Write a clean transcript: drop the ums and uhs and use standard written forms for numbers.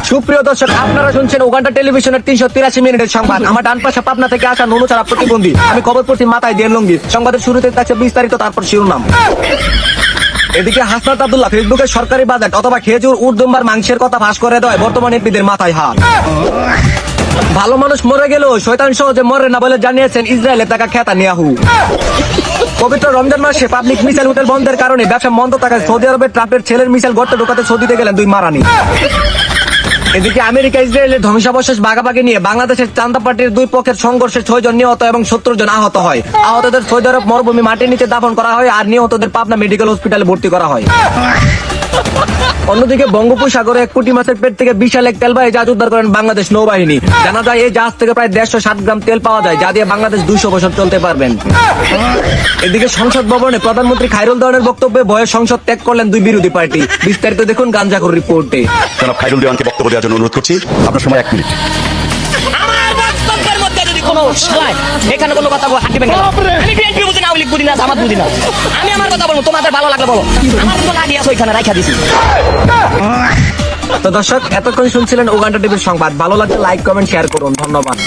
সুপ্রিয় দর্শক, আপনারা শুনছেন উগান্ডা টেলিভিশনের 383 মিনিটের সংবাদ। আমার ডান পাশে পাবনা থেকে আসা নুনু ছাড়া প্রতিবন্ধী। আমি খবর পড়ছি মাথায় দিয়ে লঙ্গি। সংবাদের শুরুতে থাকছে বিস্তারিত, তারপর শিরোনাম। এদিকে হাসনাত আব্দুল্লাহ ফেসবুকে সরকারি বাজেট অথবা খেজুর উর্দুম্বার মাংসের কথা ফাঁস করে দেয় বর্তমান এমপিদের মাথায় হাত। ভালো মানুষ মরে গেলেও শয়তান সহজে মরে না বলে জানিয়েছেন ইসরায়েলে থাকা নেতানিয়াহু। পবিত্র রমজান মাসে পাবলিক মিসাইল হোটেল বন্ধের কারণে ব্যবসা মন্দ থাকায় সৌদি আরবে ট্রাম্পের ছেলের মিসাইল গর্তে ঢোকাতে সৌদিতে গেলেন 2 মারানি। এদিকে আমেরিকা ইসরায়েলের ধ্বংসাবশেষ ভাগাভাগি নিয়ে বাংলাদেশের চান্দা পার্টির 2 পক্ষের সংঘর্ষে 6 জন নিহত এবং 70 জন আহত হয়। আহতদের সৌদি আরব মরুভূমি মাটির নিচে দাফন করা হয় আর নিহতদের পাবনা মেডিকেল হসপিটালে ভর্তি করা হয়। অন্যদিকে বঙ্গোপসাগরে 1 কোটি মাছের পেট থেকে বিশাল এক তেলবাহী জাহাজ উদ্ধার করেন বাংলাদেশ নৌবাহিনী। জানা যায় এই জাহাজ থেকে প্রায় 160 গ্রাম তেল পাওয়া যায়, যা দিয়ে বাংলাদেশ 200 বছর চলতে পারবেন। এদিকে সংসদ ভবনে প্রধানমন্ত্রী খায়রুল দেওয়ানের বক্তব্যে ভয়ে সংসদ ত্যাগ করলেন 2 বিরোধী পার্টি। বিস্তারিত দেখুন গাঞ্জাখুর রিপোর্টে। জনাব খায়রুল দেওয়ানকে বক্তব্য দেওয়ার জন্য অনুরোধ করছি। আপনার সময় 1 মিনিট। আমার বক্তব্যের মধ্যে যদি কোনো শালায় এখানে কোনো কথা হাঁটি ভেঙে আমি বিএনপি বুঝি না, আওয়ামী লীগ বুঝি না, জামাত বুঝি না, আমি আমার কথা বলবো, তোমাদের ভালো লাগলে বলো। আমার তো লাঠি আছে ওইখানে রাখা দিছি। তো দর্শক, এতক্ষণ শুনছিলেন উগান্ডা টিভির সংবাদ। ভালো লাগলে লাইক কমেন্ট শেয়ার করুন। ধন্যবাদ।